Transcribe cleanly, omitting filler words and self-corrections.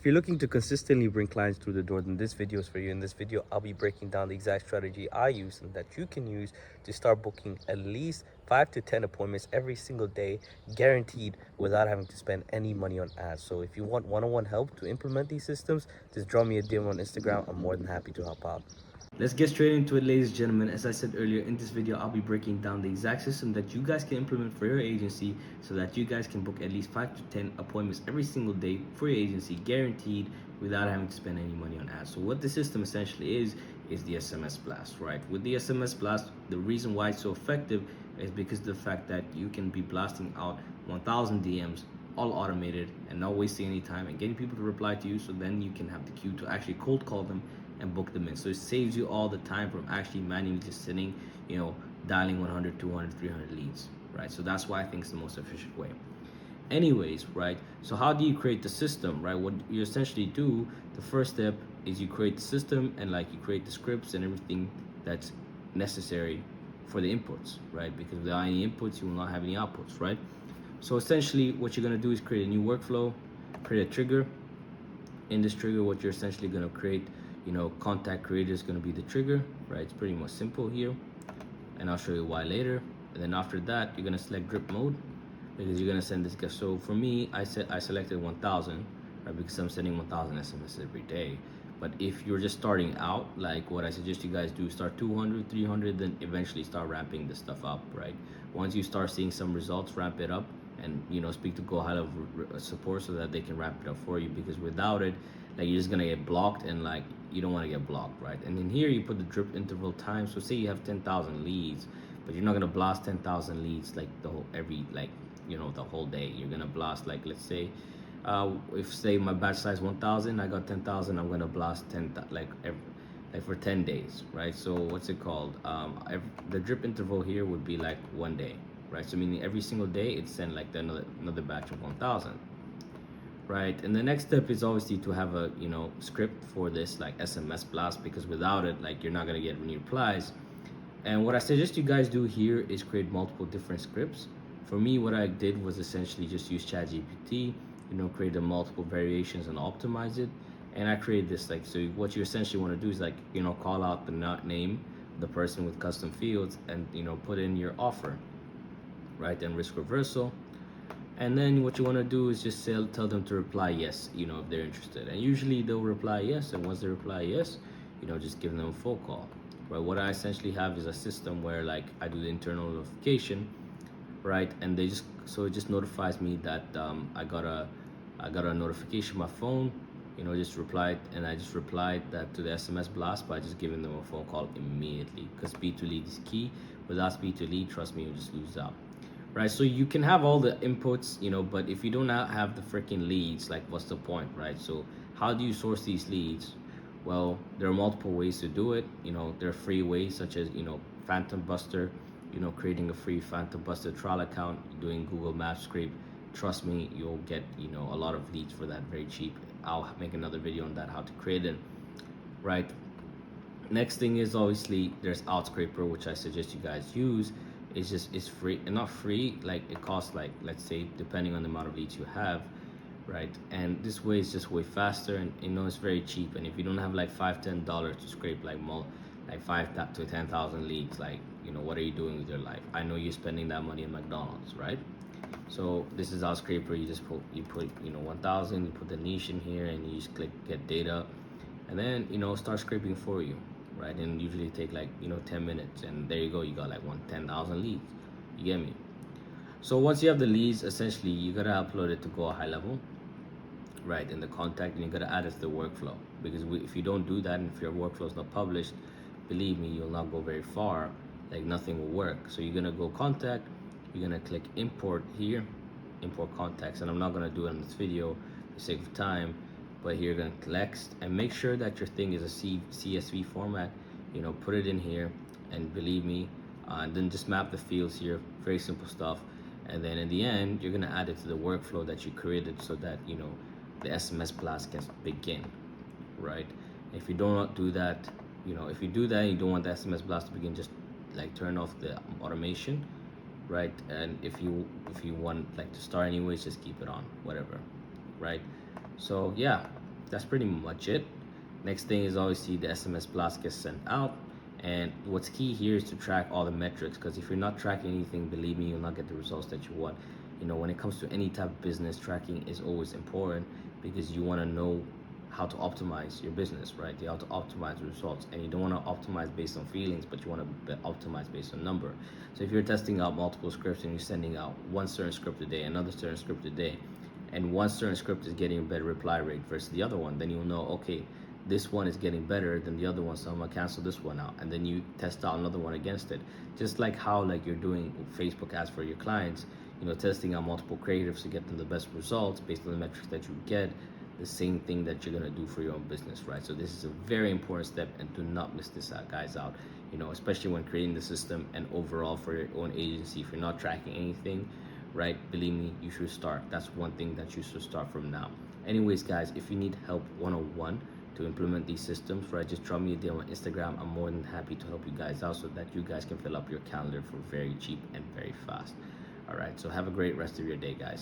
If you're looking to consistently bring clients through the door, then this video is for you. In this video, I'll be breaking down the exact strategy I use and that you can use to start booking at least 5 to 10 appointments every single day, guaranteed, without having to spend any money on ads. So if you want one-on-one help to implement these systems, just draw me a DM on Instagram. I'm more than happy to help out. Let's get straight into it, ladies and gentlemen. As I said earlier, in this video, I'll be breaking down the exact system that you guys can implement for your agency so that you guys can book at least 5 to 10 appointments every single day for your agency, guaranteed, without having to spend any money on ads. So what the system essentially is the SMS blast, right? With the SMS blast, the reason why it's so effective is because of the fact that you can be blasting out 1,000 DMs, all automated and not wasting any time and getting people to reply to you, so then you can have the queue to actually cold call them and book them in. So it saves you all the time from actually manually just sitting, dialing 100, 200, 300 leads, right? So that's why I think it's the most efficient way. Anyways, right? So how do you create the system, right? What you essentially do, the first step is you create the system and you create the scripts and everything that's necessary for the inputs, right? Because without any inputs, you will not have any outputs, right? So essentially what you're gonna do is create a new workflow, create a trigger. In this trigger, what you're essentially gonna create, contact creator is gonna be the trigger, right? It's pretty much simple here, and I'll show you why later. And then after that, you're gonna select drip mode because you're gonna send this guy. So for me, I selected 1,000, right? Because I'm sending 1,000 SMS every day. But if you're just starting out, like what I suggest you guys do, start 200, 300, then eventually start ramping this stuff up, right? Once you start seeing some results, ramp it up and, speak to Go High Level support so that they can ramp it up for you, because without it, you're just gonna get blocked, and you don't want to get blocked, right? And in here you put the drip interval time. So say you have 10,000 leads, but you're not gonna blast 10,000 leads the whole day. You're gonna blast, let's say, if say my batch size 1,000, I got 10,000, I'm gonna blast 10 for 10 days, right? So what's it called? The drip interval here would be 1 day, right? So meaning every single day it's send another batch of 1,000, right? And the next step is obviously to have a script for this SMS blast, because without it, you're not gonna get any replies. And what I suggest you guys do here is create multiple different scripts. For me, what I did was essentially just use ChatGPT, create multiple variations and optimize it. And I created this, so what you essentially want to do is call out the name, the person with custom fields, and put in your offer, right? And risk reversal. And then what you want to do is just tell them to reply yes, if they're interested. And usually they'll reply yes. And once they reply yes, just give them a phone call. Right? What I essentially have is a system where I do the internal notification, right? And it just notifies me that I got a notification on my phone. Just replied, and I just replied that to the SMS blast by just giving them a phone call immediately, because speed to lead is key. Without speed to lead, trust me, you'll just lose out. Right? So you can have all the inputs, but if you do not have the freaking leads, what's the point, right? So how do you source these leads? Well, there are multiple ways to do it. There are free ways, such as Phantom Buster, creating a free Phantom Buster trial account, doing Google Maps scrape. Trust me, you'll get a lot of leads for that very cheap. I'll make another video on that, how to create it, right? Next thing is obviously there's Outscraper, which I suggest you guys use. It's free, and not free, it costs let's say, depending on the amount of leads you have, right? And this way is just way faster, and it's very cheap. And if you don't have $5-10 to scrape 5 to 10,000 leads, what are you doing with your life? I know you're spending that money in McDonald's, right? So this is our scraper. You just put 1,000, you put the niche in here, and you just click get data, and then start scraping for you, right? And usually take 10 minutes, and there you go, you got 10,000 leads. You get me? So once you have the leads, essentially you gotta upload it to Go High Level, right, in the contact, and you gotta add it to the workflow, because if you don't do that, and if your workflow is not published, believe me, you'll not go very far. Nothing will work. So you're gonna go contact, you're gonna click import here, import contacts, and I'm not gonna do it in this video for the sake of time, but here you're gonna collect and make sure that your thing is a CSV format. Put it in here, and believe me, and then just map the fields here. Very simple stuff. And then in the end, you're gonna add it to the workflow that you created, so that the SMS blast can begin, right? If you do not do that, if you do that and you don't want the SMS blast to begin, just turn off the automation, right? And if you want to start anyways, just keep it on, whatever, right? So yeah, that's pretty much it. Next thing is obviously the SMS blast gets sent out. And what's key here is to track all the metrics, because if you're not tracking anything, believe me, you'll not get the results that you want. When it comes to any type of business, tracking is always important, because you want to know how to optimize your business, right? You have to optimize the results, and you don't want to optimize based on feelings, but you want to optimize based on number. So if you're testing out multiple scripts and you're sending out one certain script a day, another certain script a day, and one certain script is getting a better reply rate versus the other one, then you'll know, okay, this one is getting better than the other one, so I'm gonna cancel this one out, and then you test out another one against it. Just like how like you're doing Facebook ads for your clients, testing out multiple creatives to get them the best results based on the metrics that you get. The same thing that you're gonna do for your own business, right? So this is a very important step, and do not miss this out, guys, out. Especially when creating the system and overall for your own agency. If you're not tracking anything, right, believe me, you should start. That's one thing that you should start from now. Anyways, guys, if you need help one-on-one to implement these systems, right, just drop me a DM on Instagram. I'm more than happy to help you guys out so that you guys can fill up your calendar for very cheap and very fast. All right, so have a great rest of your day, guys.